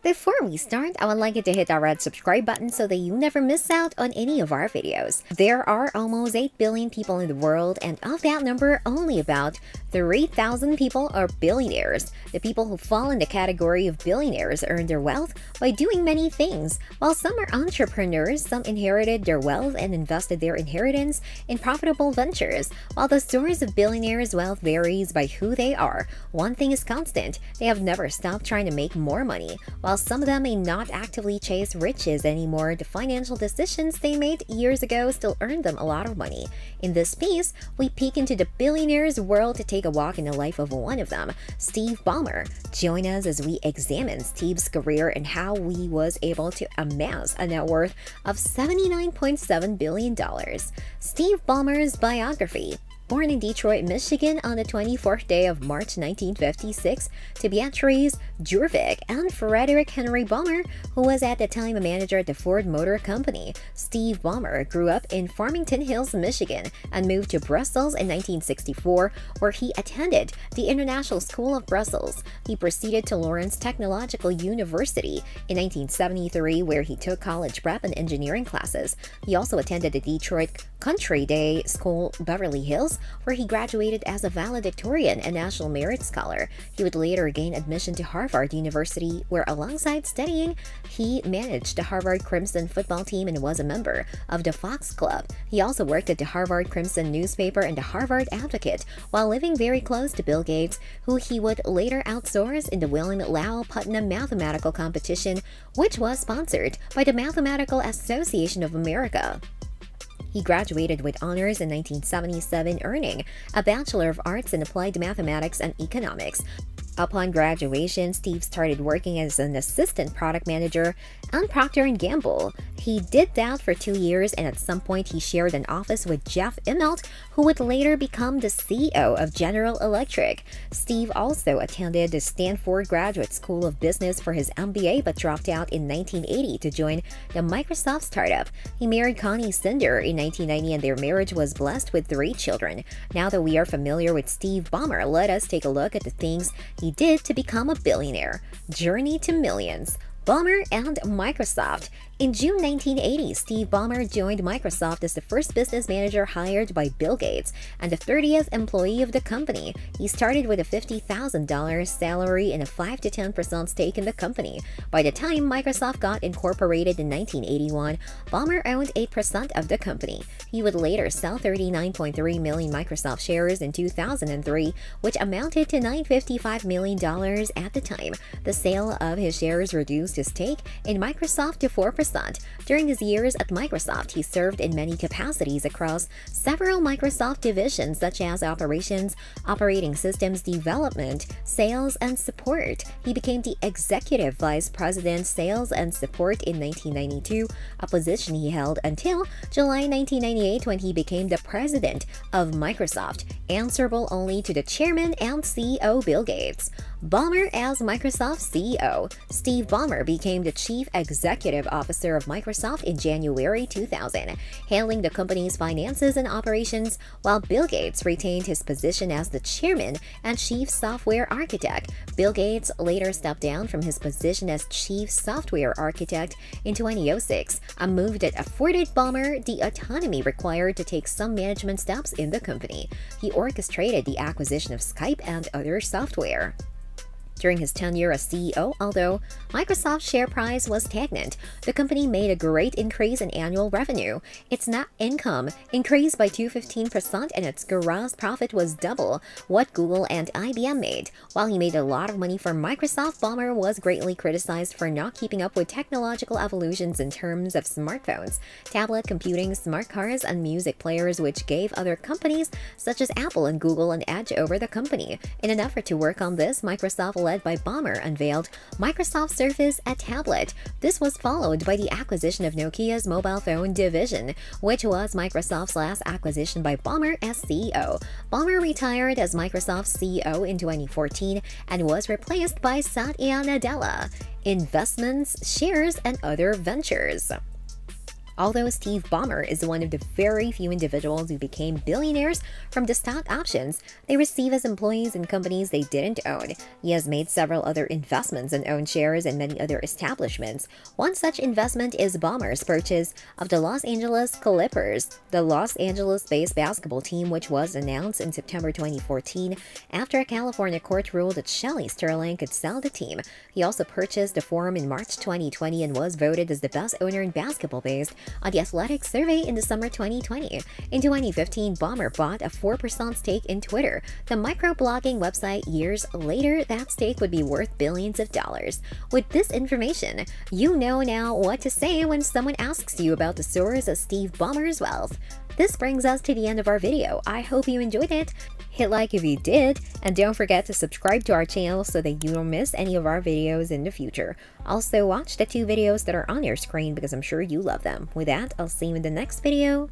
Before we start, I would like you to hit that red subscribe button so that you never miss out on any of our videos. There are almost 8 billion people in the world, and of that number, only about 3,000 people are billionaires. The people who fall in the category of billionaires earn their wealth by doing many things. While some are entrepreneurs, some inherited their wealth and invested their inheritance in profitable ventures. While the source of billionaires' wealth varies by who they are, one thing is constant: they have never stopped trying to make more money. While some of them may not actively chase riches anymore, the financial decisions they made years ago still earn them a lot of money. In this piece, we peek into the billionaires' world to take a walk in the life of one of them, Steve Ballmer. Join us as we examine Steve's career and how he was able to amass a net worth of $79.7 billion. Steve Ballmer's biography. Born in Detroit, Michigan on the 24th day of March 1956 to Beatrice Jurvik and Frederick Henry Ballmer, who was at the time a manager at the Ford Motor Company, Steve Ballmer grew up in Farmington Hills, Michigan, and moved to Brussels in 1964, where he attended the International School of Brussels. He proceeded to Lawrence Technological University in 1973, where he took college prep and engineering classes. He also attended the Detroit Country Day School, Beverly Hills, where he graduated as a valedictorian and National Merit Scholar. He would later gain admission to Harvard University, where alongside studying, he managed the Harvard Crimson football team and was a member of the Fox Club. He also worked at the Harvard Crimson newspaper and the Harvard Advocate, while living very close to Bill Gates, who he would later outsource in the William Lau Putnam Mathematical Competition, which was sponsored by the Mathematical Association of America. He graduated with honors in 1977, earning a Bachelor of Arts in Applied Mathematics and Economics. Upon graduation, Steve started working as an assistant product manager at Procter & Gamble. He did that for 2 years, and at some point he shared an office with Jeff Immelt, who would later become the CEO of General Electric. Steve also attended the Stanford Graduate School of Business for his MBA, but dropped out in 1980 to join the Microsoft startup. He married Connie Cinder in 1990, and their marriage was blessed with 3 children. Now that we are familiar with Steve Ballmer, let us take a look at the things he did to become a billionaire. Journey to millions. Ballmer and Microsoft. In June 1980, Steve Ballmer joined Microsoft as the first business manager hired by Bill Gates and the 30th employee of the company. He started with a $50,000 salary and a 5 to 10% stake in the company. By the time Microsoft got incorporated in 1981, Ballmer owned 8% of the company. He would later sell 39.3 million Microsoft shares in 2003, which amounted to $955 million at the time. The sale of his shares reduced his stake in Microsoft to 4%. During his years at Microsoft, he served in many capacities across several Microsoft divisions such as operations, operating systems development, sales, and support. He became the Executive Vice President, Sales and Support in 1992, a position he held until July 1998 when he became the President of Microsoft, answerable only to the Chairman and CEO Bill Gates. Ballmer as Microsoft CEO. Steve Ballmer became the Chief Executive Officer of Microsoft in January 2000, handling the company's finances and operations, while Bill Gates retained his position as the Chairman and Chief Software Architect. Bill Gates later stepped down from his position as Chief Software Architect in 2006, a move that afforded Ballmer the autonomy required to take some management steps in the company. He orchestrated the acquisition of Skype and other software. During his tenure as CEO, although Microsoft's share price was stagnant, the company made a great increase in annual revenue. Its net income increased by 215%, and its gross profit was double what Google and IBM made. While he made a lot of money for Microsoft, Ballmer was greatly criticized for not keeping up with technological evolutions in terms of smartphones, tablet computing, smart cars, and music players, which gave other companies such as Apple and Google an edge over the company. In an effort to work on this, Microsoft, led by Ballmer, unveiled Microsoft Surface, a tablet. This was followed by the acquisition of Nokia's mobile phone division, which was Microsoft's last acquisition by Ballmer as CEO. Ballmer retired as Microsoft's CEO in 2014 and was replaced by Satya Nadella. Investments, shares, and other ventures. Although Steve Ballmer is one of the very few individuals who became billionaires from the stock options they receive as employees in companies they didn't own, he has made several other investments and owned shares in many other establishments. One such investment is Ballmer's purchase of the Los Angeles Clippers, the Los Angeles-based basketball team, which was announced in September 2014 after a California court ruled that Shelley Sterling could sell the team. He also purchased the Forum in March 2020 and was voted as the best owner in basketball based on the Athletic survey in the summer 2020. In 2015, Ballmer bought a 4% stake in Twitter, the microblogging website. Years later, that stake would be worth billions of dollars. With this information, you know now what to say when someone asks you about the source of Steve Ballmer's wealth. This brings us to the end of our video. I hope you enjoyed it. Hit like if you did, and don't forget to subscribe to our channel so that you don't miss any of our videos in the future. Also, watch the 2 videos that are on your screen because I'm sure you love them. With that, I'll see you in the next video.